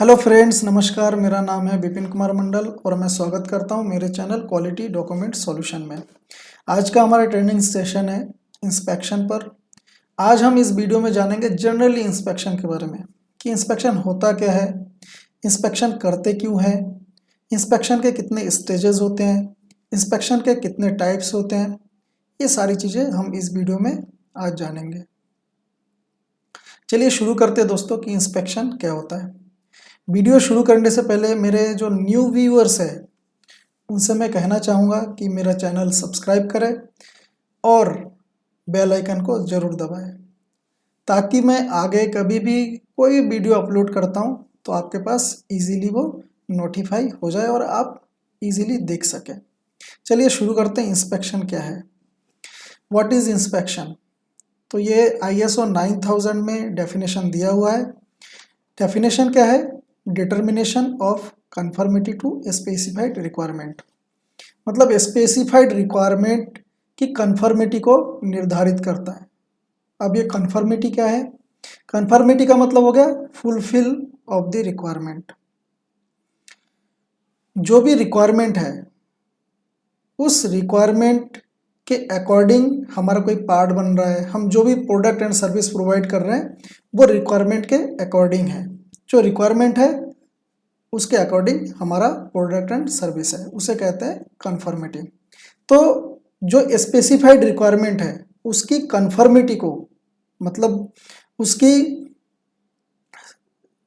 Hello friends, नमस्कार। मेरा नाम है विपिन कुमार मंडल और मैं स्वागत करता हूं मेरे चैनल क्वालिटी डॉक्यूमेंट सॉल्यूशन में। आज का हमारा ट्रेनिंग सेशन है इंस्पेक्शन पर। आज हम इस वीडियो में जानेंगे जनरली इंस्पेक्शन के बारे में कि इंस्पेक्शन होता क्या है, इंस्पेक्शन करते क्यों है, इंस्पेक्शन के कितने स्टेजेस होते हैं, इंस्पेक्शन के कितने टाइप्स होते हैं। ये सारी चीज़ें हम इस वीडियो में आज जानेंगे। चलिए शुरू करते हैं दोस्तों कि इंस्पेक्शन क्या होता है। वीडियो शुरू करने से पहले मेरे जो न्यू व्यूअर्स हैं उनसे मैं कहना चाहूँगा कि मेरा चैनल सब्सक्राइब करें और बेल आइकन को ज़रूर दबाएं ताकि मैं आगे कभी भी कोई वीडियो अपलोड करता हूँ तो आपके पास इजीली वो नोटिफाई हो जाए और आप इजीली देख सकें। चलिए शुरू करते हैं। इंस्पेक्शन क्या है, व्हाट इज़ इंस्पेक्शन। तो ये ISO 9000 में डेफिनेशन दिया हुआ है। डेफिनेशन क्या है, determination of conformity to specified requirement, मतलब स्पेसिफाइड रिक्वायरमेंट की कन्फर्मिटी को निर्धारित करता है। अब ये कन्फर्मिटी क्या है, कन्फर्मिटी का मतलब हो गया फुलफिल ऑफ द रिक्वायरमेंट। जो भी रिक्वायरमेंट है उस रिक्वायरमेंट के अकॉर्डिंग हमारा कोई पार्ट बन रहा है, हम जो भी प्रोडक्ट एंड सर्विस प्रोवाइड कर रहे हैं वो रिक्वायरमेंट के अकॉर्डिंग है। जो रिक्वायरमेंट है उसके अकॉर्डिंग हमारा प्रोडक्ट एंड सर्विस है, उसे कहते हैं कन्फर्मिटी। तो जो स्पेसिफाइड रिक्वायरमेंट है उसकी कन्फर्मिटी को, मतलब उसकी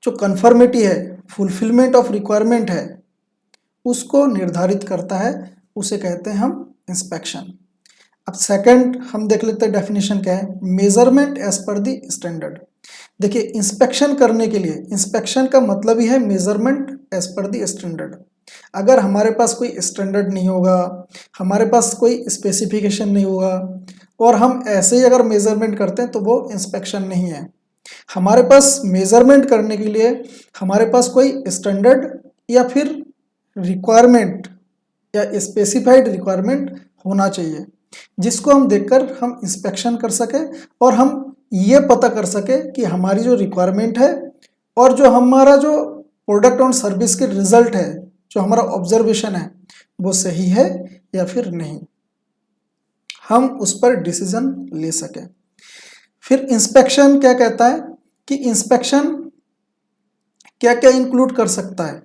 जो कन्फर्मिटी है, फुलफिलमेंट ऑफ रिक्वायरमेंट है, उसको निर्धारित करता है, उसे कहते हैं हम इंस्पेक्शन। अब सेकंड हम देख लेते हैं डेफिनेशन क्या है, measurement as per the standard. देखिए इंस्पेक्शन करने के लिए, इंस्पेक्शन का मतलब ही है measurement as per the standard. अगर हमारे पास कोई स्टैंडर्ड नहीं होगा, हमारे पास कोई स्पेसिफिकेशन नहीं होगा और हम ऐसे ही अगर मेजरमेंट करते हैं तो वो इंस्पेक्शन नहीं है। हमारे पास मेजरमेंट करने के लिए हमारे पास कोई स्टैंडर्ड या फिर रिक्वायरमेंट या स्पेसिफाइड रिक्वायरमेंट होना चाहिए जिसको हम देखकर हम इंस्पेक्शन कर सके और हम ये पता कर सके कि हमारी जो रिक्वायरमेंट है और जो हमारा जो प्रोडक्ट और सर्विस के रिजल्ट है, जो हमारा ऑब्जर्वेशन है, वो सही है या फिर नहीं, हम उस पर डिसीजन ले सकें। फिर इंस्पेक्शन क्या कहता है कि इंस्पेक्शन क्या क्या इंक्लूड कर सकता है।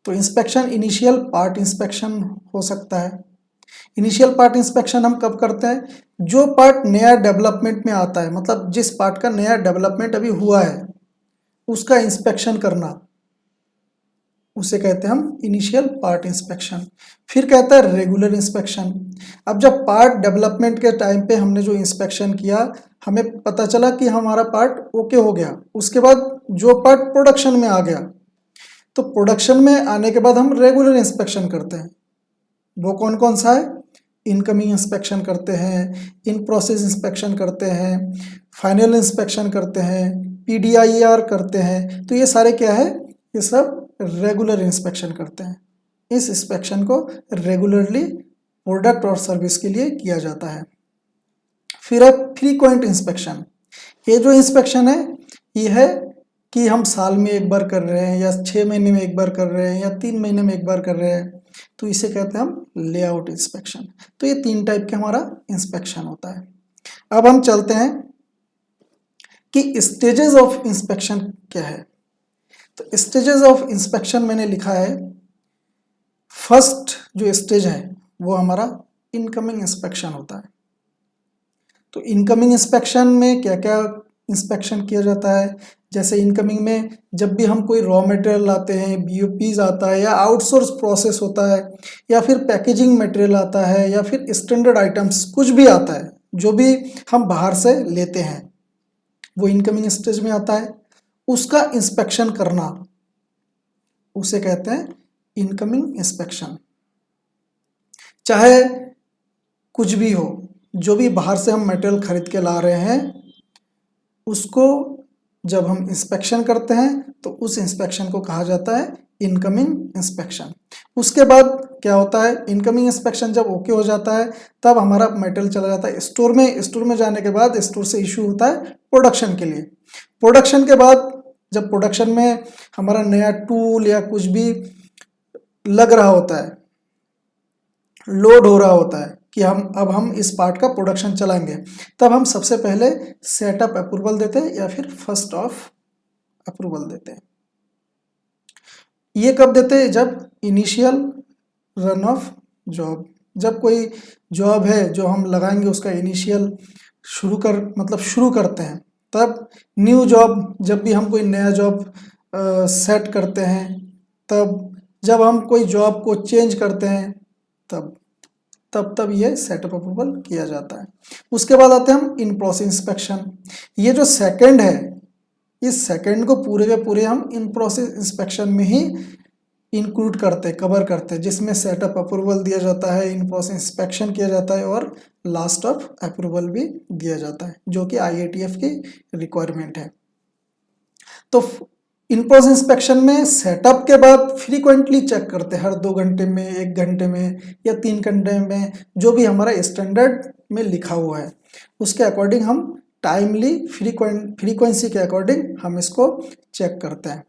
तो इंस्पेक्शन इनिशियल पार्ट इंस्पेक्शन हो सकता है। इनिशियल पार्ट इंस्पेक्शन हम कब करते हैं, जो पार्ट नया डेवलपमेंट में आता है, मतलब जिस पार्ट का नया डेवलपमेंट अभी हुआ है उसका इंस्पेक्शन करना, उसे कहते हैं हम इनिशियल पार्ट इंस्पेक्शन। फिर कहता है रेगुलर इंस्पेक्शन। अब जब पार्ट डेवलपमेंट के टाइम पे हमने जो इंस्पेक्शन किया, हमें पता चला कि हमारा पार्ट ओके हो गया, उसके बाद जो पार्ट प्रोडक्शन में आ गया, तो प्रोडक्शन में आने के बाद हम रेगुलर इंस्पेक्शन करते हैं। वो कौन कौन सा है, इनकमिंग इंस्पेक्शन करते हैं, इन प्रोसेस इंस्पेक्शन करते हैं, फाइनल इंस्पेक्शन करते हैं, PDIR करते हैं। तो ये सारे क्या है, ये सब रेगुलर इंस्पेक्शन करते हैं। इस इंस्पेक्शन को रेगुलरली प्रोडक्ट और सर्विस के लिए किया जाता है। फिर है फ्रीक्वेंट इंस्पेक्शन। ये जो इंस्पेक्शन है ये है कि हम साल में एक बार कर रहे हैं या 6 महीने में एक बार कर रहे हैं या 3 महीने में एक बार कर रहे हैं, तो इसे कहते हैं हम लेआउट इंस्पेक्शन। तो ये 3 टाइप के हमारा इंस्पेक्शन होता है। अब हम चलते हैं कि स्टेजेस ऑफ इंस्पेक्शन क्या है। तो स्टेजेस ऑफ इंस्पेक्शन मैंने लिखा है, फर्स्ट जो स्टेज है वो हमारा इनकमिंग इंस्पेक्शन होता है। तो इनकमिंग इंस्पेक्शन में क्या क्या इंस्पेक्शन किया जाता है, जैसे इनकमिंग में जब भी हम कोई रॉ मटेरियल लाते हैं, BOPs आता है या आउटसोर्स प्रोसेस होता है या फिर पैकेजिंग मटेरियल आता है या फिर स्टैंडर्ड आइटम्स कुछ भी आता है, जो भी हम बाहर से लेते हैं वो इनकमिंग स्टेज में आता है। उसका इंस्पेक्शन करना उसे कहते हैं इनकमिंग इंस्पेक्शन। चाहे कुछ भी हो, जो भी बाहर से हम मटेरियल खरीद के ला रहे हैं उसको जब हम इंस्पेक्शन करते हैं तो उस इंस्पेक्शन को कहा जाता है इनकमिंग इंस्पेक्शन। उसके बाद क्या होता है, इनकमिंग इंस्पेक्शन जब ओके हो जाता है तब हमारा मटेरियल चला जाता है स्टोर में। स्टोर में जाने के बाद स्टोर से इशू होता है प्रोडक्शन के लिए। प्रोडक्शन के बाद जब प्रोडक्शन में हमारा नया टूल या कुछ भी लग रहा होता है, लोड हो रहा होता है कि हम इस पार्ट का प्रोडक्शन चलाएंगे, तब हम सबसे पहले सेटअप अप्रूवल देते हैं या फिर फर्स्ट ऑफ अप्रूवल देते हैं। ये कब देते हैं? जब इनिशियल रन ऑफ जॉब, जब कोई जॉब है जो हम लगाएंगे उसका इनिशियल शुरू करते हैं, तब न्यू जॉब, जब भी हम कोई नया जॉब सेट करते हैं, तब जब हम कोई जॉब को चेंज करते हैं, तब ये सेटअप अप्रूवल किया जाता है। उसके बाद आते हैं हम इन प्रोसेस इंस्पेक्शन। ये जो सेकंड है, इस सेकंड को पूरे के पूरे हम इन प्रोसेस इंस्पेक्शन में ही इंक्लूड करते हैं, कवर करते हैं, जिसमें सेटअप अप्रूवल दिया जाता है, इन प्रोसेस इंस्पेक्शन किया जाता है और लास्ट ऑफ अप्रूवल भी दिया जाता है, जो कि IATF की रिक्वायरमेंट है। तो इन प्रोसेस इंस्पेक्शन में सेटअप के बाद फ्रीक्वेंटली चेक करते हैं, हर 2 घंटे में, 1 घंटे में या 3 घंटे में, जो भी हमारा स्टैंडर्ड में लिखा हुआ है उसके अकॉर्डिंग हम टाइमली फ्रीक्वेंसी के अकॉर्डिंग हम इसको चेक करते हैं।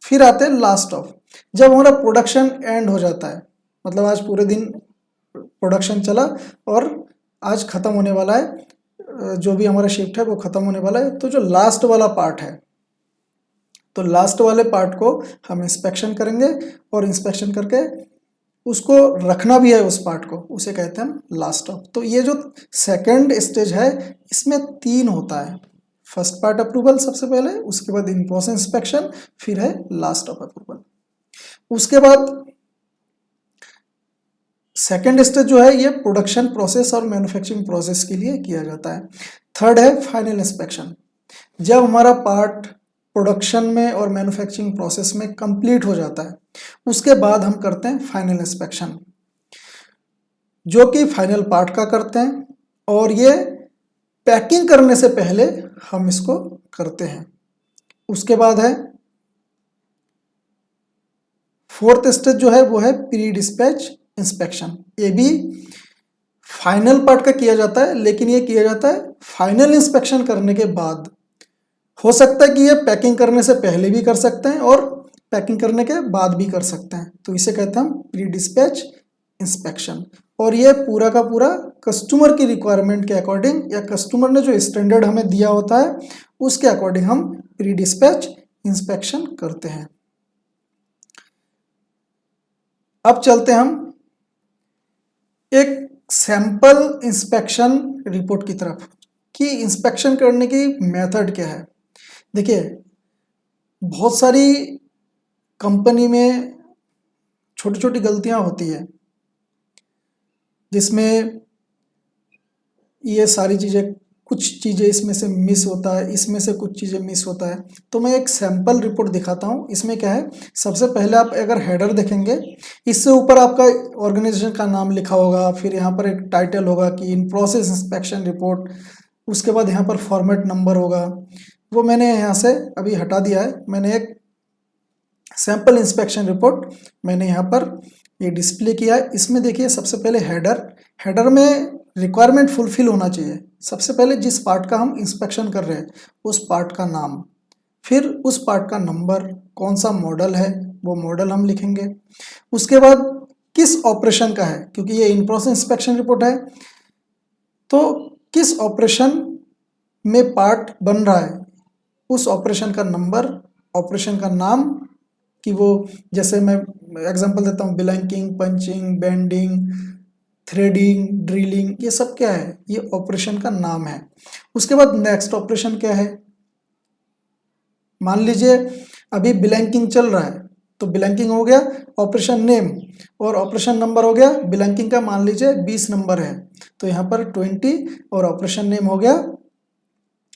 फिर आते हैं लास्ट ऑफ, जब हमारा प्रोडक्शन एंड हो जाता है, मतलब आज पूरे दिन प्रोडक्शन चला और आज ख़त्म होने वाला है, जो भी हमारा शिफ्ट है वो ख़त्म होने वाला है, तो जो लास्ट वाला पार्ट है, तो लास्ट वाले पार्ट को हम इंस्पेक्शन करेंगे और इंस्पेक्शन करके उसको रखना भी है, उस पार्ट को, उसे कहते हैं हम लास्ट ऑफ। तो ये जो सेकंड स्टेज है इसमें 3 होता है, फर्स्ट पार्ट अप्रूवल सबसे पहले, उसके बाद इन प्रोसेस इंस्पेक्शन, फिर है लास्ट ऑफ अप्रूवल। उसके बाद सेकंड स्टेज जो है ये प्रोडक्शन प्रोसेस और मैन्युफैक्चरिंग प्रोसेस के लिए किया जाता है। थर्ड है फाइनल इंस्पेक्शन, जब हमारा पार्ट प्रोडक्शन में और मैन्युफैक्चरिंग प्रोसेस में कंप्लीट हो जाता है, उसके बाद हम करते हैं फाइनल इंस्पेक्शन, जो कि फाइनल पार्ट का करते हैं, और ये पैकिंग करने से पहले हम इसको करते हैं। उसके बाद है फोर्थ स्टेज जो है वो है प्री डिस्पैच इंस्पेक्शन। ये भी फाइनल पार्ट का किया जाता है, लेकिन ये किया जाता है फाइनल इंस्पेक्शन करने के बाद। हो सकता है कि ये पैकिंग करने से पहले भी कर सकते हैं और पैकिंग करने के बाद भी कर सकते हैं, तो इसे कहते हैं हम प्री डिस्पैच इंस्पेक्शन। और ये पूरा का पूरा कस्टमर की रिक्वायरमेंट के अकॉर्डिंग या कस्टमर ने जो स्टैंडर्ड हमें दिया होता है उसके अकॉर्डिंग हम प्री डिस्पैच इंस्पेक्शन करते हैं। अब चलते हैं हम एक सैंपल इंस्पेक्शन रिपोर्ट की तरफ, कि इंस्पेक्शन करने की मेथड क्या है। देखिए, बहुत सारी कंपनी में छोटी छोटी गलतियां होती है, जिसमें ये सारी चीज़ें, कुछ चीज़ें इसमें से मिस होता है, इसमें से कुछ चीज़ें मिस होता है। तो मैं एक सैंपल रिपोर्ट दिखाता हूँ। इसमें क्या है, सबसे पहले आप अगर हेडर देखेंगे, इससे ऊपर आपका ऑर्गेनाइजेशन का नाम लिखा होगा, फिर यहाँ पर एक टाइटल होगा कि इन प्रोसेस इंस्पेक्शन रिपोर्ट, उसके बाद यहाँ पर फॉर्मेट नंबर होगा, वो मैंने यहाँ से अभी हटा दिया है। मैंने एक सैंपल इंस्पेक्शन रिपोर्ट मैंने यहाँ पर ये डिस्प्ले किया है। इसमें देखिए, सबसे पहले हेडर में रिक्वायरमेंट फुलफिल होना चाहिए। सबसे पहले जिस पार्ट का हम इंस्पेक्शन कर रहे हैं उस पार्ट का नाम, फिर उस पार्ट का नंबर, कौन सा मॉडल है वो मॉडल हम लिखेंगे। उसके बाद किस ऑपरेशन का है, क्योंकि ये इन प्रोसेस इंस्पेक्शन रिपोर्ट है, तो किस ऑपरेशन में पार्ट बन रहा है उस ऑपरेशन का नंबर, ऑपरेशन का नाम, कि वो, जैसे मैं एग्जांपल देता हूँ, blanking, punching, bending, threading, drilling, ये सब क्या है, ये ऑपरेशन का नाम है। उसके बाद नेक्स्ट ऑपरेशन क्या है, मान लीजिए अभी ब्लैंकिंग चल रहा है, तो ब्लैंकिंग हो गया ऑपरेशन नेम, और ऑपरेशन नंबर हो गया ब्लैंकिंग का, मान लीजिए 20 नंबर है तो यहाँ पर 20, और ऑपरेशन नेम हो गया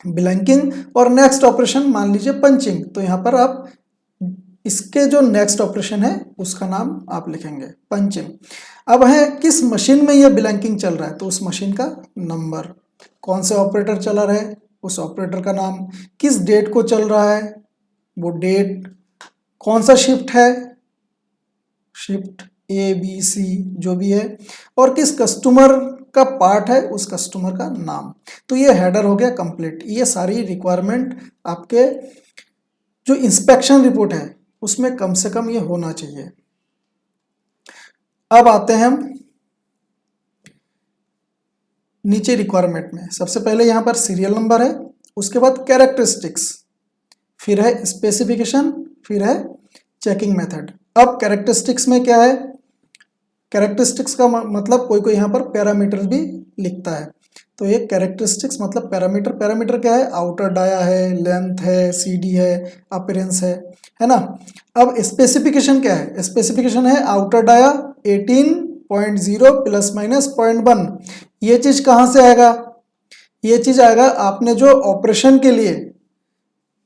ब्लैंकिंग, और नेक्स्ट ऑपरेशन मान लीजिए पंचिंग, तो यहाँ पर आप इसके जो नेक्स्ट ऑपरेशन है उसका नाम आप लिखेंगे पंचिंग। अब है किस मशीन में ये ब्लैंकिंग चल रहा है, तो उस मशीन का नंबर, कौन से ऑपरेटर चला रहा है उस ऑपरेटर का नाम, किस डेट को चल रहा है वो डेट, कौन सा शिफ्ट है, शिफ्ट ABC जो भी है, और किस कस्टमर का पार्ट है उस कस्टमर का नाम। तो ये हेडर हो गया कंप्लीट। ये सारी रिक्वायरमेंट आपके जो इंस्पेक्शन रिपोर्ट है उसमें कम से कम ये होना चाहिए। अब आते हैं हम नीचे रिक्वायरमेंट में। सबसे पहले यहाँ पर सीरियल नंबर है, उसके बाद कैरेक्टरिस्टिक्स, फिर है स्पेसिफिकेशन, फिर है चेकिंग मेथड। अब कैरेक्टरिस्टिक्स में क्या है, कैरेक्टरिस्टिक्स का मतलब कोई कोई यहाँ पर पैरामीटर भी लिखता है। तो ये कैरेक्टरिस्टिक्स मतलब पैरामीटर, पैरामीटर क्या है, आउटर डाया है, लेंथ है, सीडी है, अपीयरेंस है ना। अब स्पेसिफिकेशन क्या है, स्पेसिफिकेशन है आउटर डाया 18.0 प्लस माइनस 0.1। ये चीज कहाँ से आएगा, ये चीज आएगा आपने जो ऑपरेशन के लिए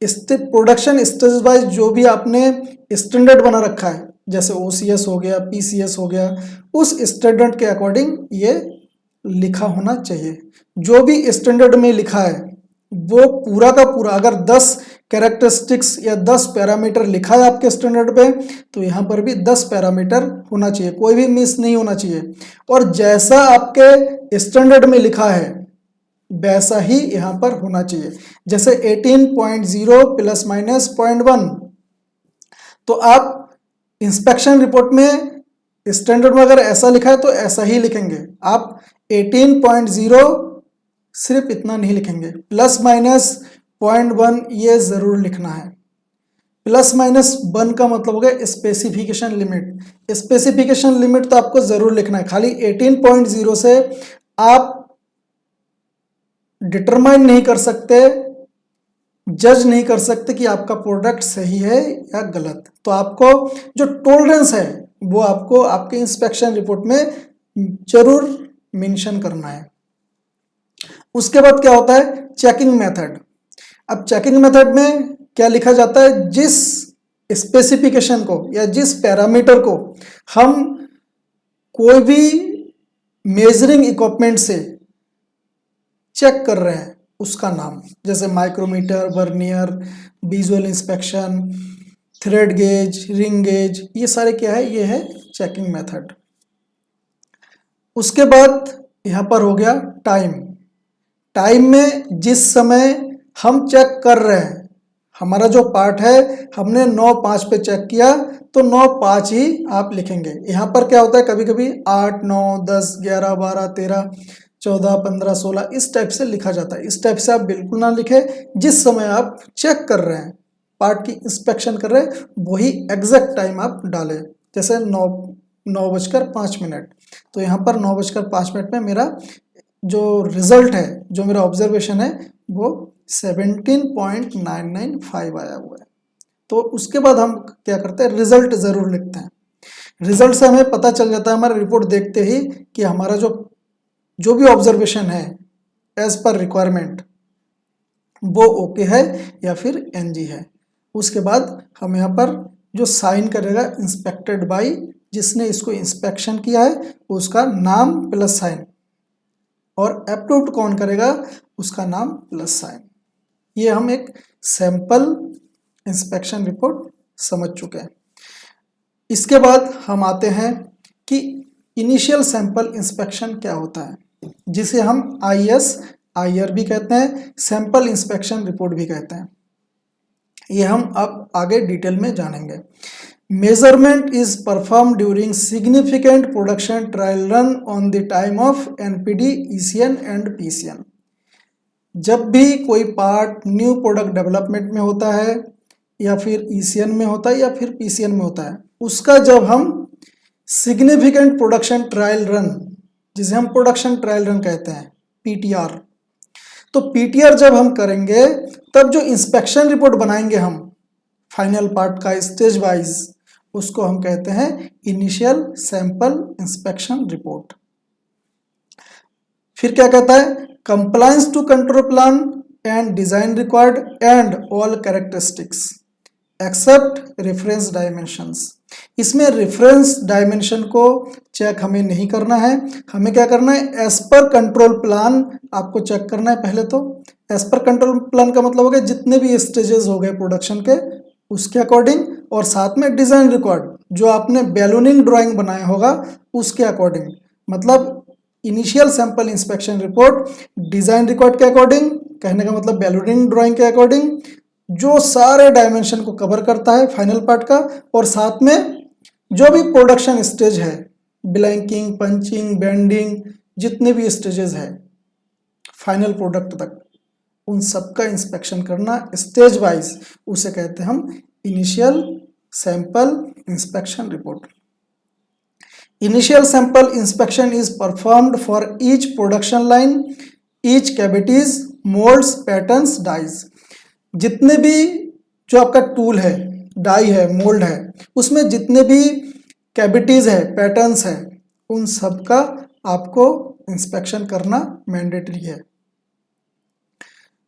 प्रोडक्शन स्टेज वाइज जो भी आपने स्टैंडर्ड बना रखा है, जैसे OCS हो गया, PCS हो गया, उस स्टैंडर्ड के अकॉर्डिंग ये लिखा होना चाहिए। जो भी स्टैंडर्ड में लिखा है वो पूरा का पूरा, अगर 10 कैरेक्टरिस्टिक्स या 10 पैरामीटर लिखा है आपके स्टैंडर्ड पे, तो यहाँ पर भी 10 पैरामीटर होना चाहिए, कोई भी मिस नहीं होना चाहिए। और जैसा आपके स्टैंडर्ड में लिखा है वैसा ही यहाँ पर होना चाहिए। जैसे 18.0 प्लस माइनस 0.1, तो आप इंस्पेक्शन रिपोर्ट में स्टैंडर्ड में अगर ऐसा लिखा है तो ऐसा ही लिखेंगे। आप 18.0 सिर्फ इतना नहीं लिखेंगे, प्लस माइनस 0.1 ये जरूर लिखना है। प्लस माइनस 1 का मतलब हो गया स्पेसिफिकेशन लिमिट। स्पेसिफिकेशन लिमिट तो आपको जरूर लिखना है। खाली 18.0 से आप डिटरमाइन नहीं कर सकते, जज नहीं कर सकते कि आपका प्रोडक्ट सही है या गलत। तो आपको जो टॉलरेंस है वो आपको आपके इंस्पेक्शन रिपोर्ट में जरूर मेंशन करना है। उसके बाद क्या होता है, चेकिंग मेथड। अब चेकिंग मेथड में क्या लिखा जाता है, जिस स्पेसिफिकेशन को या जिस पैरामीटर को हम कोई भी मेजरिंग इक्विपमेंट से चेक कर रहे हैं उसका नाम, जैसे micrometer, vernier, visual inspection, thread gauge, ring gauge, ये सारे क्या है, ये है चेकिंग मेथड। उसके बाद यहाँ पर हो गया टाइम। टाइम में जिस समय हम चेक कर रहे हैं, हमारा जो पार्ट है हमने 9:05 पे चेक किया तो 9:05 ही आप लिखेंगे। यहाँ पर क्या होता है, कभी कभी 8, 9, 10, 11, 12, 13, 14, 15, 16 इस टाइप से लिखा जाता है। इस टाइप से आप बिल्कुल ना लिखें। जिस समय आप चेक कर रहे हैं, पार्ट की इंस्पेक्शन कर रहे हैं, वही एग्जैक्ट टाइम आप डालें। जैसे 9:05, तो यहाँ पर 9:05 में मेरा जो रिजल्ट है, जो मेरा ऑब्जर्वेशन है वो 17.995 आया हुआ है। तो उसके बाद हम क्या करते हैं, रिजल्ट जरूर लिखते हैं। रिजल्ट से हमें पता चल जाता है हमारा रिपोर्ट देखते ही कि हमारा जो भी ऑब्जर्वेशन है एज पर रिक्वायरमेंट वो ओके है या फिर NG है। उसके बाद हम यहाँ पर जो साइन करेगा इंस्पेक्टेड बाय, जिसने इसको इंस्पेक्शन किया है उसका नाम प्लस साइन, और अप्रूव्ड कौन करेगा उसका नाम प्लस साइन। ये हम एक सैंपल इंस्पेक्शन रिपोर्ट समझ चुके हैं। इसके बाद हम आते हैं कि इनिशियल सैंपल इंस्पेक्शन क्या होता है, जिसे हम IR भी कहते हैं, सैंपल इंस्पेक्शन रिपोर्ट भी कहते हैं। ये हम अब आगे डिटेल में जानेंगे। Measurement is perform during significant production trial run on the time of NPD, ECN and PCN। जब भी कोई पार्ट न्यू प्रोडक्ट डेवलपमेंट में होता है या फिर ECN में होता है या फिर PCN में होता है, उसका जब हम सिग्निफिकेंट प्रोडक्शन ट्रायल रन, जिसे हम प्रोडक्शन ट्रायल रन कहते हैं, PTR, तो PTR जब हम करेंगे तब जो इंस्पेक्शन रिपोर्ट बनाएंगे हम फाइनल पार्ट का स्टेज वाइज, उसको हम कहते हैं इनिशियल सैंपल इंस्पेक्शन रिपोर्ट। फिर क्या कहता है, compliance to control plan and design required and all characteristics except reference dimensions. इसमें रेफरेंस डायमेंशन को चेक हमें नहीं करना है, हमें क्या करना है, एज पर कंट्रोल प्लान आपको चेक करना है। पहले तो एज पर कंट्रोल प्लान का मतलब हो गया जितने भी स्टेजेस हो गए प्रोडक्शन के उसके अकॉर्डिंग, और साथ में डिजाइन रिकॉर्ड जो आपने बैलूनिंग ड्राइंग बनाया होगा उसके अकॉर्डिंग। मतलब initial sample inspection report design record के अकॉर्डिंग, कहने का मतलब बैलूनिंग ड्राइंग के अकॉर्डिंग, जो सारे डायमेंशन को कवर करता है फाइनल पार्ट का, और साथ में जो भी प्रोडक्शन स्टेज है, ब्लैंकिंग, पंचिंग, बेंडिंग, जितने भी स्टेजेस है फाइनल प्रोडक्ट तक, उन सबका इंस्पेक्शन करना स्टेज वाइज, उसे कहते हैं हम initial sample inspection report. Initial sample inspection is performed for each production line, each cavities, moulds, patterns, dies. जितने भी जो आपका टूल है, डाई है, मोल्ड है, उसमें जितने भी कैविटीज है, पैटर्न्स है, उन सब का आपको इंस्पेक्शन करना मैंडेटरी है।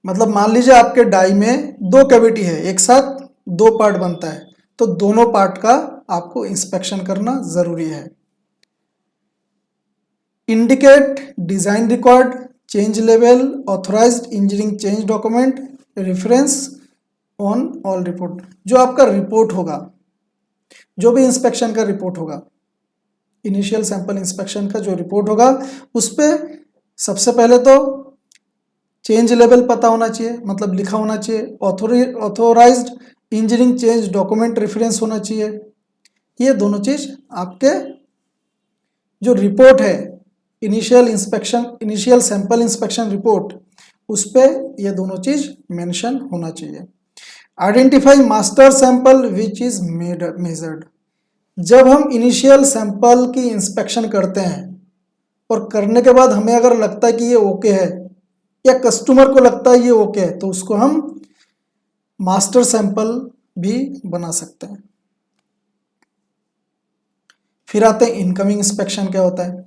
मतलब मान लीजिए आपके डाई में 2 कैविटी है, एक साथ 2 पार्ट बनता है, तो दोनों पार्ट का आपको इंस्पेक्शन करना जरूरी है। Indicate design record, change level, authorised engineering change document, reference on all report. जो आपका रिपोर्ट होगा, जो भी इंस्पेक्शन का रिपोर्ट होगा, इनिशियल सैंपल इंस्पेक्शन का जो रिपोर्ट होगा, उस पर सबसे पहले तो चेंज लेवल पता होना चाहिए, मतलब लिखा होना चाहिए। Authorised engineering change document reference होना चाहिए। ये दोनों चीज आपके जो रिपोर्ट है, इनिशियल सैंपल इंस्पेक्शन रिपोर्ट, उस पर ये दोनों चीज मेंशन होना चाहिए। Identify master sample which is measured. जब हम इनिशियल सैंपल की इंस्पेक्शन करते हैं और करने के बाद हमें अगर लगता है कि ये ओके है, या कस्टमर को लगता है ये ओके है, तो उसको हम मास्टर सैंपल भी बना सकते हैं। फिर आते हैं इनकमिंग इंस्पेक्शन। क्या होता है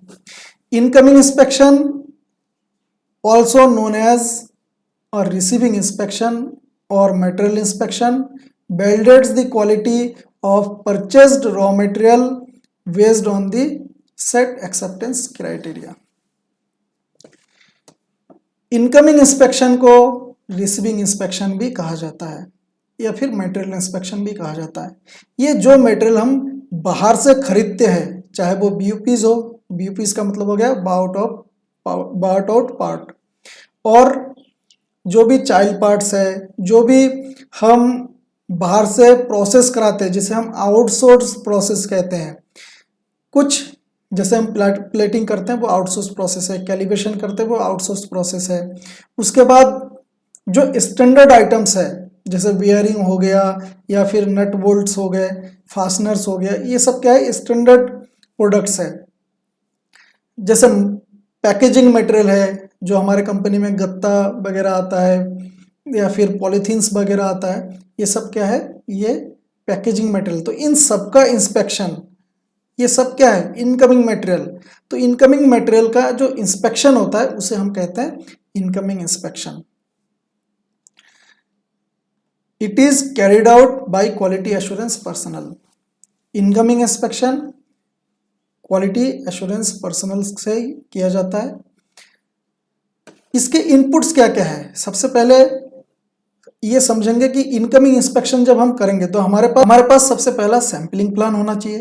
incoming inspection? Also known as और रिसीविंग इंस्पेक्शन और material inspection, builds the quality of purchased raw material based on the set acceptance criteria। Incoming inspection को रिसीविंग इंस्पेक्शन भी कहा जाता है, या फिर मटेरियल इंस्पेक्शन भी कहा जाता है। ये जो मटेरियल हम बाहर से खरीदते हैं, चाहे वो BOPs हो, BOPs का मतलब हो गया बाउट आउट पार्ट, और जो भी चाइल्ड पार्ट्स है, जो भी हम बाहर से प्रोसेस कराते हैं, जिसे हम आउटसोर्स प्रोसेस कहते हैं। कुछ जैसे हम प्लेटिंग करते हैं वो आउटसोर्स प्रोसेस है, कैलिब्रेशन करते हैं वो आउटसोर्स प्रोसेस है। उसके बाद जो स्टैंडर्ड आइटम्स है, जैसे बियरिंग हो गया, या फिर नट बोल्ट्स हो गए, फास्टनर्स हो गया, ये सब क्या है, स्टैंडर्ड प्रोडक्ट्स है। जैसे पैकेजिंग मटेरियल है, जो हमारे कंपनी में गत्ता वगैरह आता है, या फिर पॉलीथीन्स वगैरह आता है, ये सब क्या है, ये पैकेजिंग मटेरियल। तो इन सब का इंस्पेक्शन, ये सब क्या है, इनकमिंग मटेरियल। तो इनकमिंग मटेरियल का जो इंस्पेक्शन होता है उसे हम कहते हैं incoming inspection. It is carried out by quality assurance personal. Incoming inspection quality assurance personal से ही किया जाता है। इसके इनपुट्स क्या क्या है? सबसे पहले ये समझेंगे कि इनकमिंग इंस्पेक्शन जब हम करेंगे तो हमारे पास सबसे पहला सैंपलिंग प्लान होना चाहिए।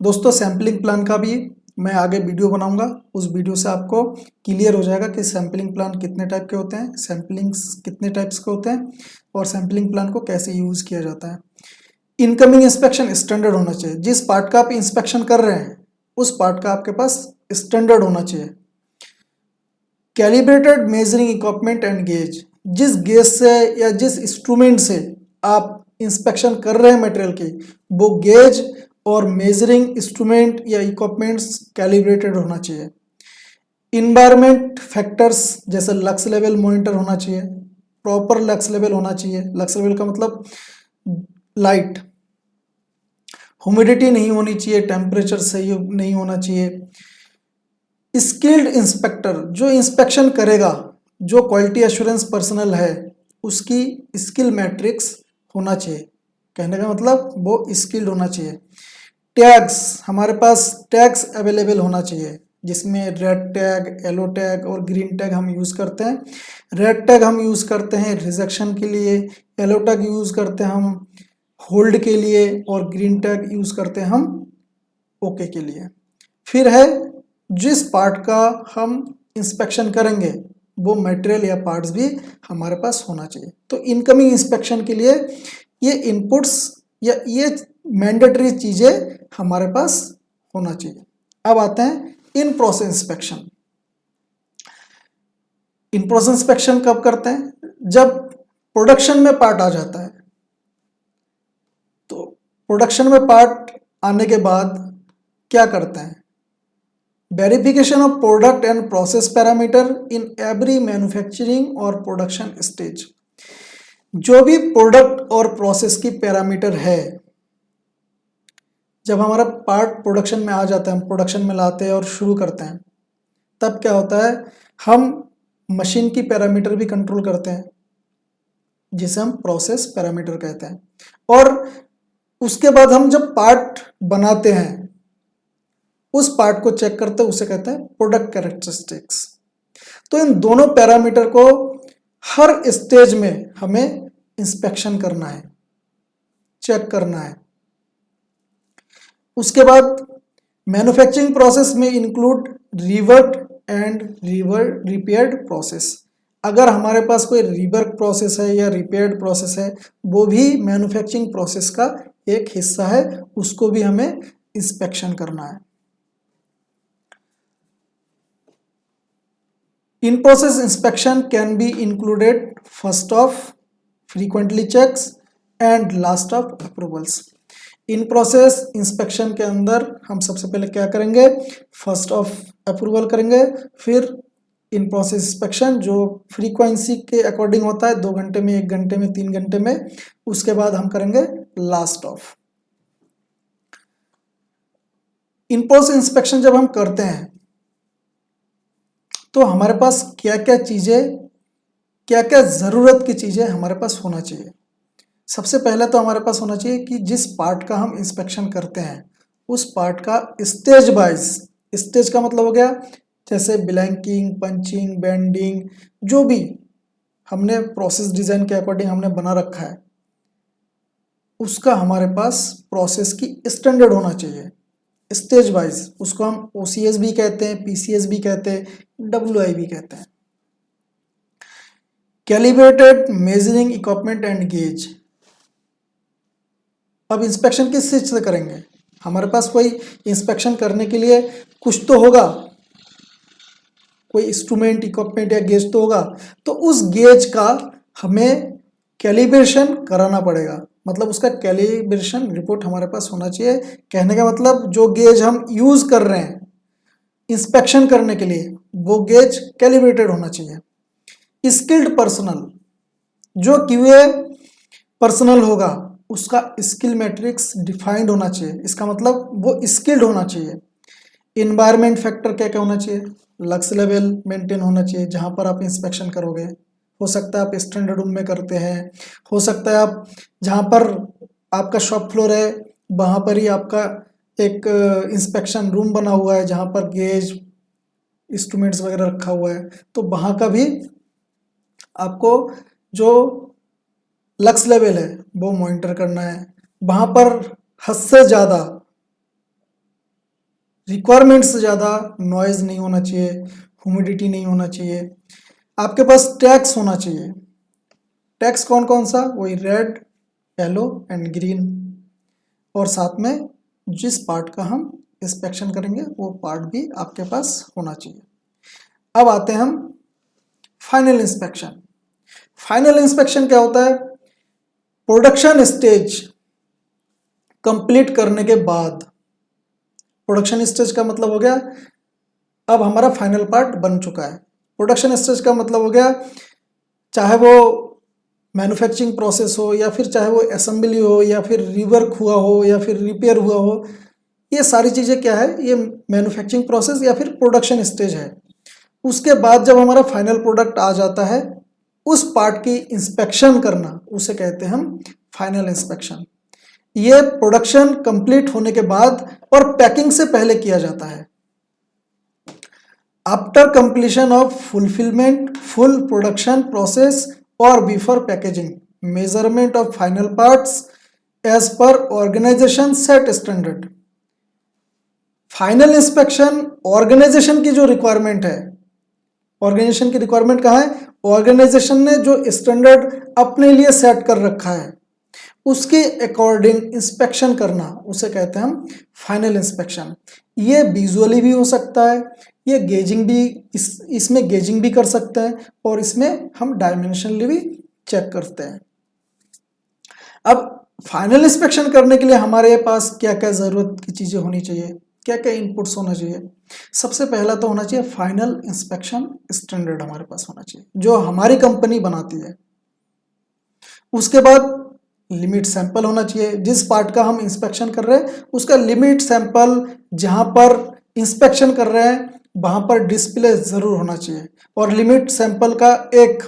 दोस्तों, सैंपलिंग प्लान का भी मैं आगे वीडियो बनाऊंगा, उस वीडियो से आपको क्लियर हो जाएगा कि सैंपलिंग प्लान कितने टाइप के होते हैं, सैंपलिंग्स कितने टाइप्स के होते हैं, और सैंपलिंग प्लान को कैसे यूज किया जाता है। इनकमिंग इंस्पेक्शन स्टैंडर्ड होना चाहिए। जिस पार्ट का आप इंस्पेक्शन कर रहे हैं उस पार्ट का आपके पास स्टैंडर्ड होना चाहिए। Calibrated measuring equipment and gauge, जिस गेज से या जिस इंस्ट्रूमेंट से आप इंस्पेक्शन कर रहे हैं मटेरियल की, वो गेज और मेजरिंग इंस्ट्रूमेंट या इक्विपमेंट्स कैलिब्रेटेड होना चाहिए। इन्वायरमेंट फैक्टर्स जैसे लक्स लेवल मॉनिटर होना चाहिए, प्रॉपर लक्स लेवल होना चाहिए। लक्स लेवल का मतलब लाइट, ह्यूमिडिटी नहीं होनी चाहिए, टेम्परेचर सही नहीं होना चाहिए। स्किल्ड इंस्पेक्टर जो इंस्पेक्शन करेगा, जो क्वालिटी एश्योरेंस पर्सनल है, उसकी स्किल मैट्रिक्स होना चाहिए। कहने का मतलब वो स्किल्ड होना चाहिए। टैग्स, हमारे पास टैग्स अवेलेबल होना चाहिए, जिसमें रेड टैग, येलो टैग और ग्रीन टैग हम यूज़ करते हैं। रेड टैग हम यूज़ करते हैं रिजेक्शन के लिए, येलो टैग यूज़ करते हैं हम होल्ड के लिए, और ग्रीन टैग यूज़ करते हैं हम ओके के लिए। फिर है जिस पार्ट का हम इंस्पेक्शन करेंगे वो मटेरियल या पार्ट्स भी हमारे पास होना चाहिए। तो इनकमिंग इंस्पेक्शन के लिए ये इनपुट्स या ये मैंडेटरी चीज़ें हमारे पास होना चाहिए। अब आते हैं इन प्रोसेस इंस्पेक्शन। इन प्रोसेस इंस्पेक्शन कब करते हैं? जब प्रोडक्शन में पार्ट आ जाता है। तो प्रोडक्शन में पार्ट आने के बाद क्या करते हैं? Verification of product and process parameter in every manufacturing और प्रोडक्शन स्टेज। जो भी प्रोडक्ट और प्रोसेस की पैरामीटर है, जब हमारा पार्ट प्रोडक्शन में आ जाता है, हम प्रोडक्शन में लाते हैं और शुरू करते हैं, तब क्या होता है, हम मशीन की पैरामीटर भी कंट्रोल करते हैं, जिसे हम प्रोसेस पैरामीटर कहते हैं। और उसके बाद हम जब पार्ट बनाते हैं, उस पार्ट को चेक करते हैं, उसे कहते हैं प्रोडक्ट कैरेक्टरिस्टिक्स। तो इन दोनों पैरामीटर को हर स्टेज में हमें इंस्पेक्शन करना है, चेक करना है। उसके बाद मैन्युफैक्चरिंग प्रोसेस में include rework and repaired process. अगर हमारे पास कोई रिवर्क प्रोसेस है या रिपेयर्ड प्रोसेस है, वो भी मैन्युफैक्चरिंग प्रोसेस का एक हिस्सा है, उसको भी हमें इंस्पेक्शन करना है। In process inspection can be included first of frequently checks and last of approvals. In process inspection के अंदर हम सबसे पहले क्या करेंगे? फर्स्ट ऑफ अप्रूवल करेंगे, फिर इन प्रोसेस इंस्पेक्शन जो फ्रीक्वेंसी के अकॉर्डिंग होता है, 2 घंटे में, 1 घंटे में, 3 घंटे में, उसके बाद हम करेंगे last of. In process inspection जब हम करते हैं तो हमारे पास क्या क्या चीज़ें, क्या क्या ज़रूरत की चीज़ें हमारे पास होना चाहिए। सबसे पहले तो हमारे पास होना चाहिए कि जिस पार्ट का हम इंस्पेक्शन करते हैं, उस पार्ट का स्टेज वाइज, स्टेज का मतलब हो गया जैसे ब्लैंकिंग, पंचिंग, बेंडिंग, जो भी हमने प्रोसेस डिज़ाइन के अकॉर्डिंग हमने बना रखा है, उसका हमारे पास प्रोसेस की स्टैंडर्ड होना चाहिए स्टेज वाइज। उसको हम OCS भी कहते हैं, PCS भी कहते हैं, WI भी कहते हैं। Calibrated measuring equipment and gauge. अब इंस्पेक्शन किस चीज़ से करेंगे? हमारे पास कोई इंस्पेक्शन करने के लिए कुछ तो होगा, कोई इंस्ट्रूमेंट, इक्विपमेंट या गेज तो होगा। तो उस गेज का हमें कैलिब्रेशन कराना पड़ेगा, मतलब उसका कैलिब्रेशन रिपोर्ट हमारे पास होना चाहिए। कहने का मतलब जो गेज हम यूज़ कर रहे हैं इंस्पेक्शन करने के लिए, वो गेज कैलिब्रेटेड होना चाहिए। स्किल्ड पर्सनल, जो QA पर्सनल होगा, उसका स्किल मैट्रिक्स डिफाइंड होना चाहिए। इसका मतलब वो स्किल्ड होना चाहिए। इन्वायरमेंट फैक्टर क्या क्या होना चाहिए? लक्स लेवल मेंटेन होना चाहिए जहाँ पर आप इंस्पेक्शन करोगे। हो सकता है आप स्टैंडर्ड रूम में करते हैं, हो सकता है आप जहाँ पर आपका शॉप फ्लोर है वहाँ पर ही आपका एक इंस्पेक्शन रूम बना हुआ है जहाँ पर गेज, इंस्ट्रूमेंट्स वगैरह रखा हुआ है, तो वहाँ का भी आपको जो लक्स लेवल है वो मॉनिटर करना है। वहाँ पर हद से ज़्यादा, रिक्वायरमेंट से ज़्यादा नॉइज़ नहीं होना चाहिए, ह्यूमिडिटी नहीं होना चाहिए। आपके पास टैग्स होना चाहिए। टैग्स कौन कौन सा? वही रेड, येलो एंड ग्रीन। और साथ में जिस पार्ट का हम इंस्पेक्शन करेंगे वो पार्ट भी आपके पास होना चाहिए। अब आते हैं हम फाइनल इंस्पेक्शन। फाइनल इंस्पेक्शन क्या होता है? प्रोडक्शन स्टेज कंप्लीट करने के बाद, प्रोडक्शन स्टेज का मतलब हो गया अब हमारा फाइनल पार्ट बन चुका है। प्रोडक्शन स्टेज का मतलब हो गया चाहे वो मैन्युफैक्चरिंग प्रोसेस हो या फिर चाहे वो असेंबली हो या फिर रीवर्क हुआ हो या फिर रिपेयर हुआ हो, ये सारी चीज़ें क्या है? ये मैन्युफैक्चरिंग प्रोसेस या फिर प्रोडक्शन स्टेज है। उसके बाद जब हमारा फाइनल प्रोडक्ट आ जाता है, उस पार्ट की इंस्पेक्शन करना, उसे कहते हैं हम फाइनल इंस्पेक्शन। ये प्रोडक्शन कंप्लीट होने के बाद और पैकिंग से पहले किया जाता है। After completion of fulfilment full production process और before packaging, measurement of final parts as per organisation set standard. Final inspection organisation की जो रिक्वायरमेंट है ऑर्गेनाइजेशन की रिक्वायरमेंट कहाँ है? ऑर्गेनाइजेशन ने जो स्टैंडर्ड अपने लिए सेट कर रखा है उसके अकॉर्डिंग इंस्पेक्शन करना, उसे कहते हैं हम फाइनल इंस्पेक्शन। ये विजुअली भी हो सकता है, ये गेजिंग भी, इसमें गेजिंग भी कर सकते हैं और इसमें हम डायमेंशनली भी चेक करते हैं। अब फाइनल इंस्पेक्शन करने के लिए हमारे पास क्या क्या ज़रूरत की चीज़ें होनी चाहिए, क्या क्या इनपुट्स होना चाहिए? सबसे पहला तो होना चाहिए फाइनल इंस्पेक्शन स्टैंडर्ड हमारे पास होना चाहिए जो हमारी कंपनी बनाती है। उसके बाद लिमिट सैंपल होना चाहिए, जिस पार्ट का हम इंस्पेक्शन कर रहे हैं उसका लिमिट सैंपल जहां पर इंस्पेक्शन कर रहे हैं वहां पर डिस्प्ले जरूर होना चाहिए। और लिमिट सैंपल का एक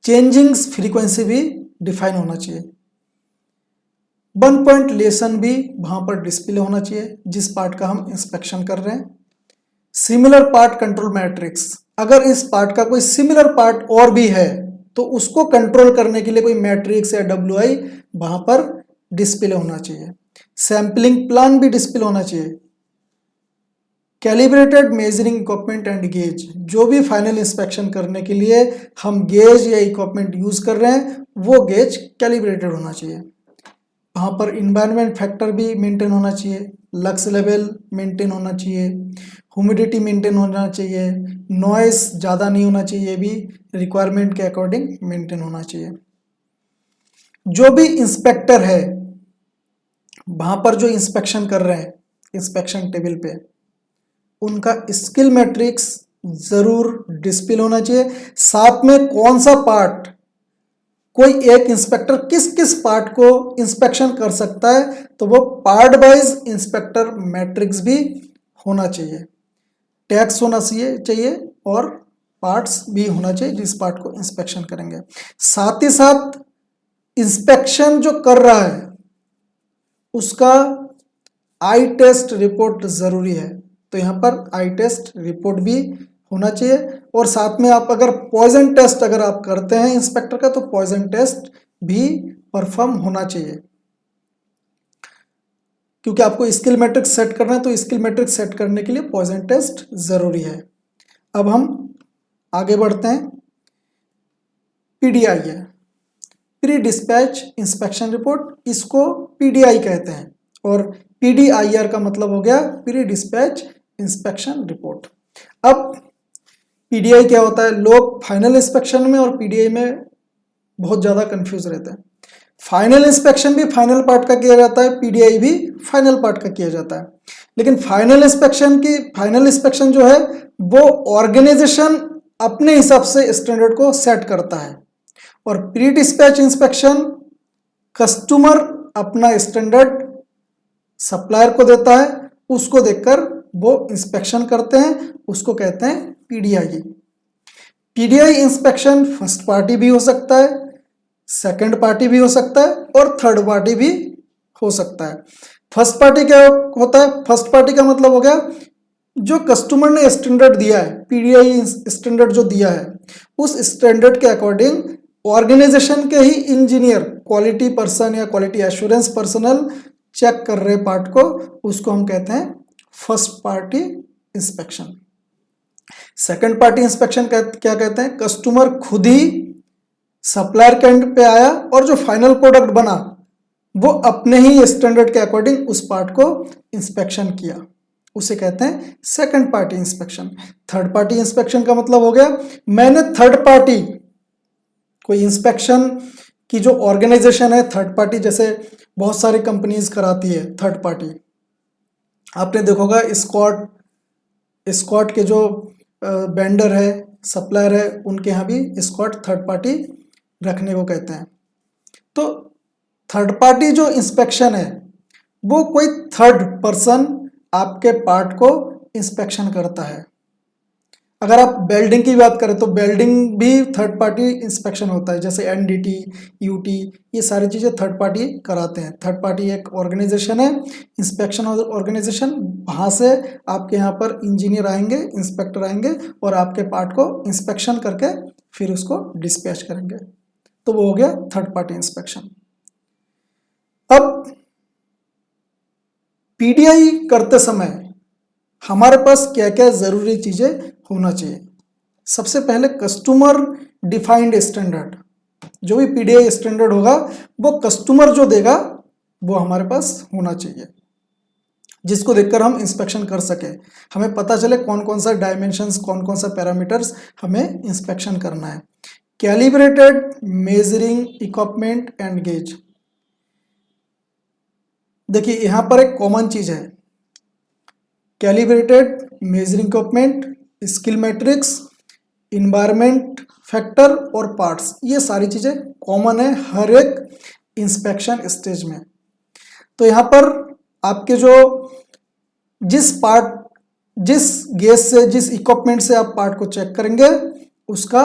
चेंजिंग फ्रीक्वेंसी भी डिफाइन होना चाहिए। 1 पॉइंट लेसन भी वहां पर डिस्प्ले होना चाहिए जिस पार्ट का हम इंस्पेक्शन कर रहे हैं। सिमिलर पार्ट कंट्रोल मैट्रिक्स, अगर इस पार्ट का कोई सिमिलर पार्ट और भी है तो उसको कंट्रोल करने के लिए कोई मैट्रिक्स या WI वहां पर डिस्प्ले होना चाहिए। सैंपलिंग प्लान भी डिस्प्ले होना चाहिए। Calibrated measuring equipment and gauge, जो भी फाइनल इंस्पेक्शन करने के लिए हम गेज या इक्विपमेंट यूज कर रहे हैं वो गेज कैलिब्रेटेड होना चाहिए। वहाँ पर इन्वायरमेंट फैक्टर भी मेंटेन होना चाहिए, लक्स लेवल मेंटेन होना चाहिए, ह्यूमिडिटी मेंटेन होना चाहिए, नॉइस ज़्यादा नहीं होना चाहिए, ये भी रिक्वायरमेंट के अकॉर्डिंग मेंटेन होना चाहिए। जो भी इंस्पेक्टर है वहाँ पर जो इंस्पेक्शन कर रहे हैं इंस्पेक्शन टेबल पे, उनका स्किल मैट्रिक्स ज़रूर डिस्प्ले होना चाहिए। साथ में कौन सा पार्ट, कोई एक इंस्पेक्टर किस किस पार्ट को इंस्पेक्शन कर सकता है तो वो पार्ट वाइज इंस्पेक्टर मैट्रिक्स भी होना चाहिए। टैक्स होना चाहिए और पार्ट्स भी होना चाहिए जिस पार्ट को इंस्पेक्शन करेंगे। साथ ही साथ इंस्पेक्शन जो कर रहा है उसका आई टेस्ट रिपोर्ट ज़रूरी है, तो यहाँ पर आई टेस्ट रिपोर्ट भी होना चाहिए। और साथ में आप अगर पॉइजन टेस्ट अगर आप करते हैं इंस्पेक्टर का तो पॉइजन टेस्ट भी परफॉर्म होना चाहिए, क्योंकि आपको स्किल मैट्रिक्स सेट करना है तो स्किल मैट्रिक्स सेट करने के लिए पॉइजन टेस्ट ज़रूरी है। अब हम आगे बढ़ते हैं। PDI है, प्री डिस्पैच इंस्पेक्शन रिपोर्ट, इसको PDI कहते हैं और PDIR का मतलब हो गया प्री डिस्पैच इंस्पेक्शन रिपोर्ट। अब PDI क्या होता है? लोग फाइनल इंस्पेक्शन में और PDI में बहुत ज़्यादा कंफ्यूज रहते हैं। फाइनल इंस्पेक्शन भी फाइनल पार्ट का किया जाता है, PDI भी फाइनल पार्ट का किया जाता है, लेकिन फाइनल इंस्पेक्शन जो है वो ऑर्गेनाइजेशन अपने हिसाब से स्टैंडर्ड को सेट करता है और प्री डिस्पैच इंस्पेक्शन कस्टमर अपना स्टैंडर्ड सप्लायर को देता है, उसको देखकर वो इंस्पेक्शन करते हैं, उसको कहते हैं PDI। PDI inspection first party भी हो सकता है, सेकंड पार्टी भी हो सकता है और थर्ड पार्टी भी हो सकता है। फर्स्ट पार्टी क्या होता है? फर्स्ट पार्टी का मतलब हो गया जो कस्टमर ने स्टैंडर्ड दिया है, PDI स्टैंडर्ड जो दिया है उस स्टैंडर्ड के अकॉर्डिंग ऑर्गेनाइजेशन के ही इंजीनियर, क्वालिटी पर्सन या क्वालिटी एश्योरेंस पर्सनल चेक कर रहे पार्ट को, उसको हम कहते हैं first party inspection. Second party inspection क्या कहते हैं? कस्टमर खुद ही सप्लायर के एंड पे आया और जो फाइनल प्रोडक्ट बना वो अपने ही स्टैंडर्ड के अकॉर्डिंग उस पार्ट को इंस्पेक्शन किया, उसे कहते हैं second party inspection. Third party inspection का मतलब हो गया मैंने थर्ड पार्टी कोई इंस्पेक्शन की जो ऑर्गेनाइजेशन है थर्ड पार्टी, जैसे बहुत सारी कंपनीज कराती है थर्ड पार्टी। आपने देखा होगा स्कॉट के जो वेंडर है, सप्लायर है, उनके यहाँ भी स्कॉट थर्ड पार्टी रखने को कहते हैं। तो थर्ड पार्टी जो इंस्पेक्शन है वो कोई थर्ड पर्सन आपके पार्ट को इंस्पेक्शन करता है। अगर आप वेल्डिंग की बात करें तो वेल्डिंग भी थर्ड पार्टी इंस्पेक्शन होता है, जैसे NDT, UT, ये सारी चीज़ें थर्ड पार्टी कराते हैं। थर्ड पार्टी एक ऑर्गेनाइजेशन है, इंस्पेक्शन ऑर्गेनाइजेशन, वहाँ से आपके यहाँ पर इंजीनियर आएंगे, इंस्पेक्टर आएंगे और आपके पार्ट को इंस्पेक्शन करके फिर उसको डिस्पैच करेंगे, तो वो हो गया थर्ड पार्टी इंस्पेक्शन। अब PDI करते समय हमारे पास क्या क्या ज़रूरी चीज़ें होना चाहिए। सबसे पहले कस्टमर डिफाइंड स्टैंडर्ड, जो भी पीडीआई स्टैंडर्ड होगा वो कस्टमर जो देगा वो हमारे पास होना चाहिए, जिसको देखकर हम इंस्पेक्शन कर सके, हमें पता चले कौन कौन सा डायमेंशंस, कौन कौन सा पैरामीटर्स हमें इंस्पेक्शन करना है। Calibrated measuring equipment and gauge, देखिए यहाँ पर एक कॉमन चीज़ है, calibrated measuring equipment, skill matrix, environment factor और पार्ट्स, ये सारी चीज़ें कॉमन है हर एक इंस्पेक्शन स्टेज में। तो यहाँ पर आपके जो जिस गेज से, जिस इक्विपमेंट से आप पार्ट को चेक करेंगे उसका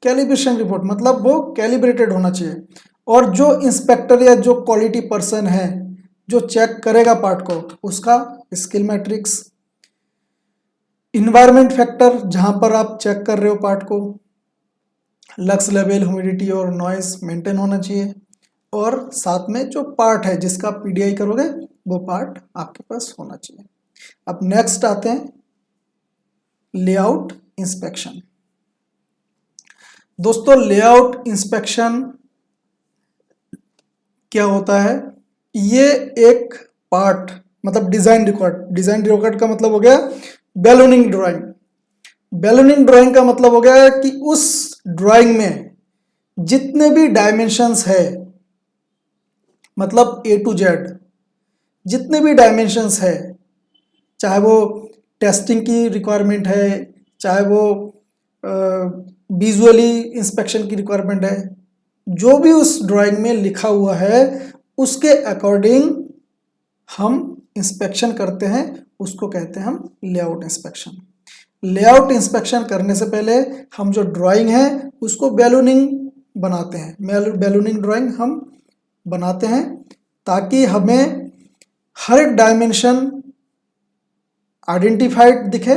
कैलिब्रेशन रिपोर्ट, मतलब वो कैलिब्रेटेड होना चाहिए। और जो इंस्पेक्टर या जो क्वालिटी पर्सन है जो चेक करेगा पार्ट को, उसका स्किल मैट्रिक्स, इन्वायरमेंट फैक्टर जहां पर आप चेक कर रहे हो पार्ट को, लक्स लेवल, ह्यूमिडिटी और नॉइस मेंटेन होना चाहिए, और साथ में जो पार्ट है जिसका पीडीआई करोगे वो पार्ट आपके पास होना चाहिए। अब नेक्स्ट आते हैं लेआउट इंस्पेक्शन। दोस्तों लेआउट इंस्पेक्शन क्या होता है, ये एक पार्ट, मतलब डिजाइन रिकॉर्ड का मतलब हो गया बैलूनिंग ड्राइंग। बैलूनिंग ड्राइंग का मतलब हो गया कि उस ड्राइंग में जितने भी डायमेंशंस है, मतलब ए टू जेड जितने भी डायमेंशंस है, चाहे वो टेस्टिंग की रिक्वायरमेंट है, चाहे वो विजुअली इंस्पेक्शन की रिक्वायरमेंट है, जो भी उस ड्राइंग में लिखा हुआ है उसके अकॉर्डिंग हम इंस्पेक्शन करते हैं, उसको कहते हैं हम लेआउट इंस्पेक्शन। लेआउट इंस्पेक्शन करने से पहले हम जो ड्राइंग है उसको बैलूनिंग बनाते हैं, बैलूनिंग ड्राइंग हम बनाते हैं ताकि हमें हर एक डायमेंशन आइडेंटिफाइड दिखे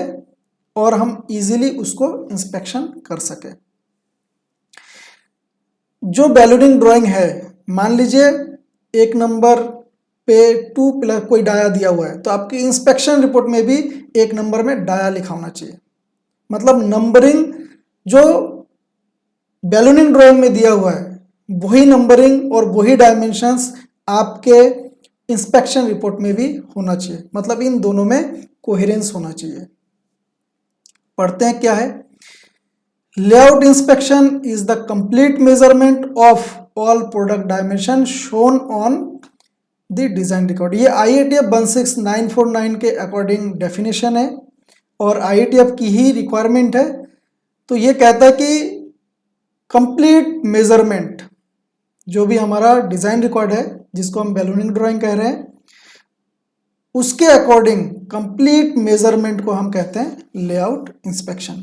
और हम इजीली उसको इंस्पेक्शन कर सके। जो बैलूनिंग ड्राइंग है, मान लीजिए एक नंबर पे 2 प्लस कोई डाया दिया हुआ है, तो आपकी इंस्पेक्शन रिपोर्ट में भी एक नंबर में डाया लिखा होना चाहिए। मतलब नंबरिंग जो बैलूनिंग ड्राइंग में दिया हुआ है वही नंबरिंग और वही डायमेंशंस आपके इंस्पेक्शन रिपोर्ट में भी होना चाहिए, मतलब इन दोनों में कोहेरेंस होना चाहिए। पढ़ते हैं क्या है। Layout inspection is the complete measurement of all product dimension shown on the design record. ये IATF 16949 के अकॉर्डिंग डेफिनेशन है और IATF की ही रिक्वायरमेंट है। तो ये कहता है कि कंप्लीट मेजरमेंट, जो भी हमारा डिजाइन रिकॉर्ड है जिसको हम बैलूनिंग ड्राइंग कह रहे हैं, उसके अकॉर्डिंग कंप्लीट मेजरमेंट को हम कहते हैं layout inspection.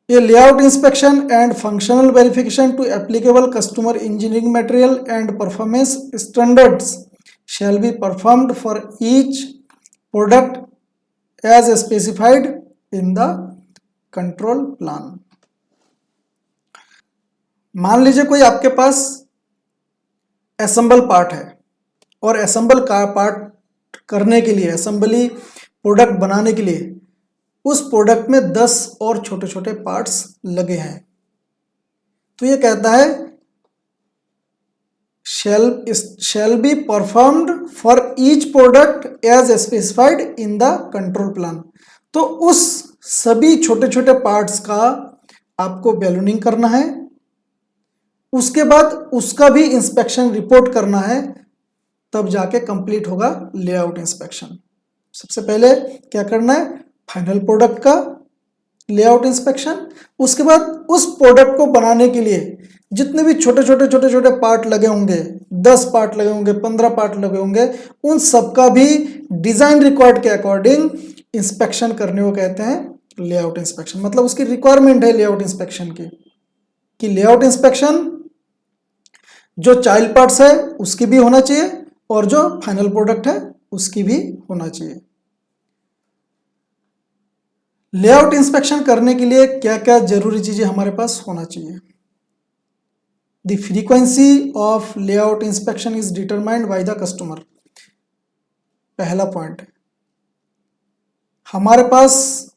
A layout inspection and functional verification to applicable customer engineering material and performance standards shall be performed for each product as specified in the control plan। मान लीजिए कोई आपके पास assemble part है और असेंबल का part करने के लिए, असेंबली प्रोडक्ट बनाने के लिए उस प्रोडक्ट में 10 और छोटे छोटे पार्ट्स लगे हैं। तो ये कहता है shall be performed for each product as specified in the control plan। तो उस सभी छोटे छोटे पार्ट्स का आपको बैलूनिंग करना है, उसके बाद उसका भी इंस्पेक्शन रिपोर्ट करना है, तब जाके कंप्लीट होगा लेआउट इंस्पेक्शन। सबसे पहले क्या करना है, फाइनल प्रोडक्ट का लेआउट इंस्पेक्शन, उसके बाद उस प्रोडक्ट को बनाने के लिए जितने भी छोटे छोटे पार्ट लगे होंगे, 10 पार्ट लगे होंगे, 15 पार्ट लगे होंगे, उन सबका भी डिजाइन रिक्वायर्ड के अकॉर्डिंग इंस्पेक्शन करने को कहते हैं लेआउट इंस्पेक्शन। मतलब उसकी रिक्वायरमेंट है लेआउट इंस्पेक्शन की, कि लेआउट इंस्पेक्शन जो चाइल्ड पार्ट्स है उसकी भी होना चाहिए और जो फाइनल प्रोडक्ट है उसकी भी होना चाहिए। लेआउट इंस्पेक्शन करने के लिए क्या क्या जरूरी चीजें हमारे पास होना चाहिए। The frequency of layout inspection is determined by the customer, पहला पॉइंट। हमारे पास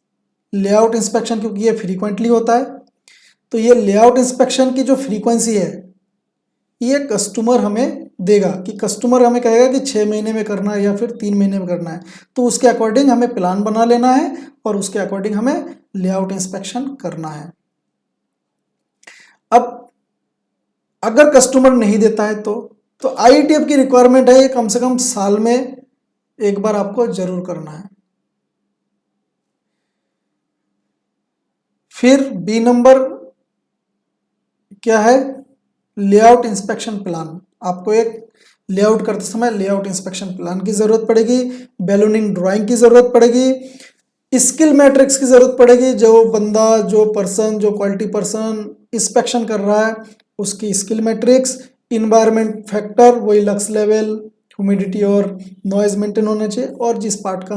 लेआउट इंस्पेक्शन, क्योंकि ये फ्रीक्वेंटली होता है, तो ये लेआउट इंस्पेक्शन की जो फ्रीक्वेंसी है ये कस्टमर हमें देगा, कि कस्टमर हमें कहेगा कि 6 महीने में करना है या फिर 3 महीने में करना है, तो उसके अकॉर्डिंग हमें प्लान बना लेना है और उसके अकॉर्डिंग हमें लेआउट इंस्पेक्शन करना है। अब अगर कस्टमर नहीं देता है तो आईटीएफ की रिक्वायरमेंट है, ये कम से कम साल में एक बार आपको जरूर करना है। फिर बी नंबर क्या है, लेआउट इंस्पेक्शन प्लान। आपको एक लेआउट करते समय लेआउट इंस्पेक्शन प्लान की जरूरत पड़ेगी, बैलूनिंग ड्राइंग की जरूरत पड़ेगी, स्किल मैट्रिक्स की जरूरत पड़ेगी, जो बंदा जो क्वालिटी पर्सन इंस्पेक्शन कर रहा है उसकी स्किल मैट्रिक्स, इन्वायरमेंट फैक्टर वही लक्स लेवल, ह्यूमिडिटी और नॉइज मेंटेन होना चाहिए, और जिस पार्ट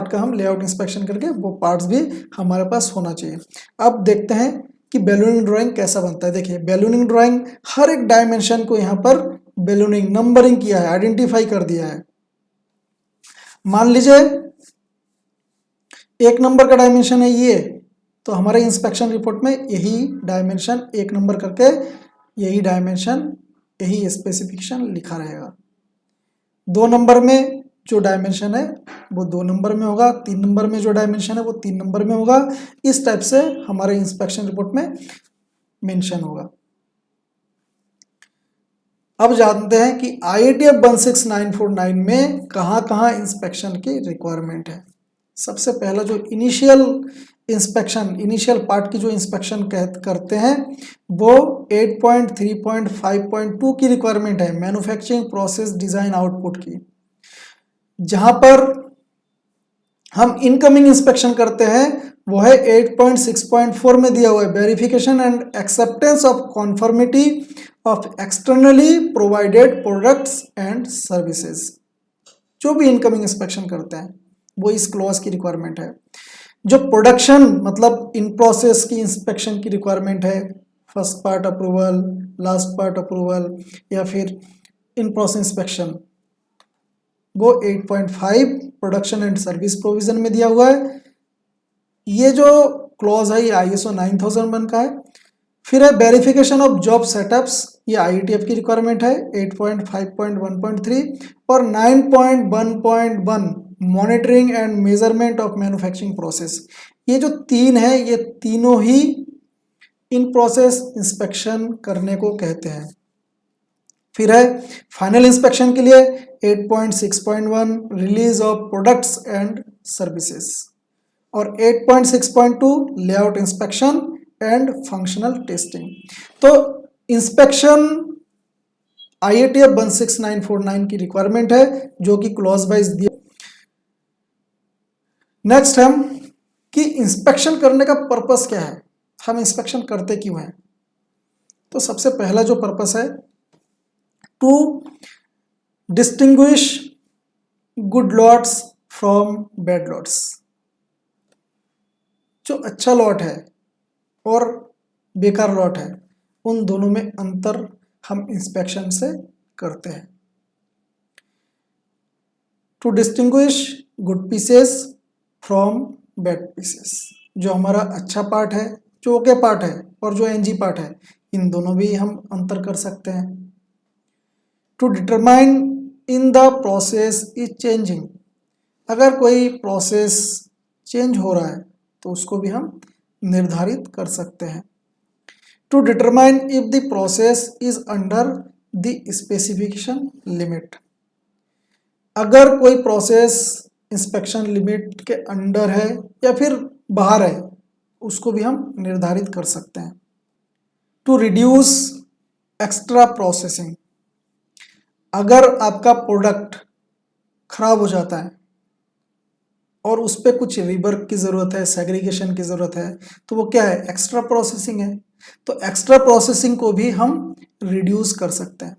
का हम लेआउट इंस्पेक्शन करके वो पार्ट्स भी हमारे पास होना चाहिए। अब देखते हैं कि बैलूनिंग ड्राइंग कैसा बनता है। देखिए बैलूनिंग ड्राइंग हर एक डायमेंशन को यहाँ पर बैलूनिंग नंबरिंग किया है, आइडेंटिफाई कर दिया है। मान लीजिए 1 नंबर का डायमेंशन है ये, तो हमारे इंस्पेक्शन रिपोर्ट में यही डायमेंशन 1 नंबर करके यही डायमेंशन यही स्पेसिफिकेशन लिखा रहेगा। 2 नंबर में जो डायमेंशन है वो 2 नंबर में होगा, 3 नंबर में जो डायमेंशन है वो 3 नंबर में होगा। इस टाइप से हमारे इंस्पेक्शन रिपोर्ट में मेंशन होगा। अब जानते हैं कि IATF 16949 में कहाँ इंस्पेक्शन की रिक्वायरमेंट है। सबसे पहला जो इनिशियल पार्ट की जो इंस्पेक्शन करते हैं वो 8.3.5.2 की रिक्वायरमेंट है, मैन्युफैक्चरिंग प्रोसेस डिजाइन आउटपुट की, जहां पर हम इनकमिंग इंस्पेक्शन करते हैं वो है 8.6.4 में दिया हुआ है, verification and acceptance of conformity of externally provided products and services. जो भी इनकमिंग इंस्पेक्शन करते हैं वो इस क्लॉज की रिक्वायरमेंट है। जो प्रोडक्शन मतलब इन प्रोसेस की इंस्पेक्शन की रिक्वायरमेंट है, first part approval, last part approval या फिर इन प्रोसेस इंस्पेक्शन, वो 8.5 प्रोडक्शन एंड सर्विस प्रोविजन में दिया हुआ है। ये जो क्लॉज है ये ISO 9001 का है। फिर है वेरिफिकेशन ऑफ जॉब सेटअप्स, ये IATF की रिक्वायरमेंट है 8.5.1.3 और 9.1.1 monitoring and measurement of manufacturing process. ये जो 3 है ये तीनों ही इन प्रोसेस इंस्पेक्शन करने को कहते हैं। फिर है फाइनल इंस्पेक्शन के लिए 8.6.1 release of products and services और 8.6.2 layout inspection and functional testing. तो इंस्पेक्शन IATF 16949 की रिक्वायरमेंट है जो कि क्लॉज वाइज दिया। नेक्स्ट हम कि इंस्पेक्शन करने का पर्पस क्या है, हम इंस्पेक्शन करते क्यों हैं। तो सबसे पहला जो पर्पस है to distinguish good lots from bad lots. जो अच्छा लॉट है और बेकार लॉट है उन दोनों में अंतर हम इंस्पेक्शन से करते हैं। To distinguish good pieces from bad pieces, जो हमारा अच्छा पार्ट है, जो ओके पार्ट है और जो NG पार्ट है, इन दोनों भी हम अंतर कर सकते हैं। To determine in the process is changing, अगर कोई प्रोसेस चेंज हो रहा है तो उसको भी हम निर्धारित कर सकते हैं। To determine if the process is under the specification limit, अगर कोई प्रोसेस इंस्पेक्शन लिमिट के अंडर है या फिर बाहर है उसको भी हम निर्धारित कर सकते हैं। टू रिड्यूस एक्स्ट्रा प्रोसेसिंग, अगर आपका प्रोडक्ट खराब हो जाता है और उस पर कुछ रिवर्क की ज़रूरत है, सेग्रीगेशन की ज़रूरत है, तो वो क्या है, एक्स्ट्रा प्रोसेसिंग है। तो एक्स्ट्रा प्रोसेसिंग को भी हम रिड्यूस कर सकते हैं।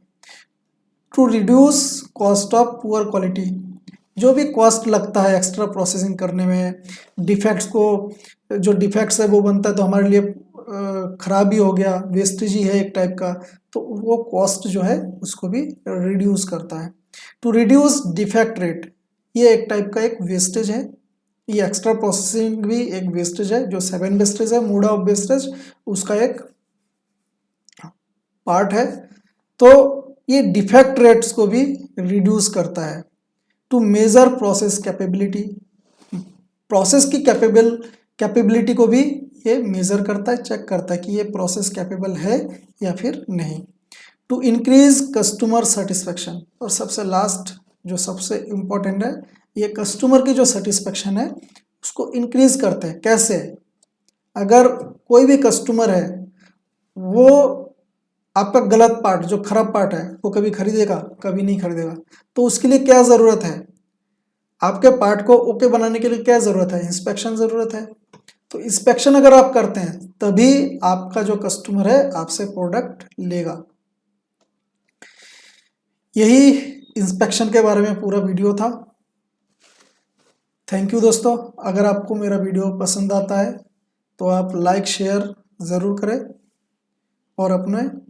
To reduce cost of poor quality, जो भी कॉस्ट लगता है एक्स्ट्रा प्रोसेसिंग करने में, डिफेक्ट्स को जो डिफेक्ट्स है वो बनता है तो हमारे लिए खराबी हो गया, वेस्टेज ही है एक टाइप का, तो वो कॉस्ट जो है उसको भी रिड्यूस करता है। टू रिड्यूस डिफेक्ट रेट, ये एक टाइप का एक वेस्टेज है ये एक्स्ट्रा प्रोसेसिंग भी एक वेस्टेज है, जो 7 वेस्टेज है, मोड ऑफ वेस्टेज उसका एक पार्ट है। तो ये डिफेक्ट रेट्स को भी रिड्यूस करता है। To measure process capability, process की कैपेबिलिटी को भी ये मेजर करता है, चेक करता है कि ये प्रोसेस कैपेबल है या फिर नहीं। टू इंक्रीज कस्टमर सेटिस्फेक्शन, और सबसे लास्ट जो सबसे इम्पोर्टेंट है, ये कस्टमर की जो सेटिस्फेक्शन है उसको इंक्रीज करते हैं। कैसे? अगर कोई भी कस्टमर है वो आपका गलत पार्ट, जो खराब पार्ट है, वो कभी खरीदेगा? कभी नहीं खरीदेगा। तो उसके लिए क्या ज़रूरत है? आपके पार्ट को ओके बनाने के लिए क्या ज़रूरत है? इंस्पेक्शन ज़रूरत है। तो इंस्पेक्शन अगर आप करते हैं तभी आपका जो कस्टमर है आपसे प्रोडक्ट लेगा। यही इंस्पेक्शन के बारे में पूरा वीडियो था। थैंक यू दोस्तों। अगर आपको मेरा वीडियो पसंद आता है तो आप लाइक शेयर ज़रूर करें और अपने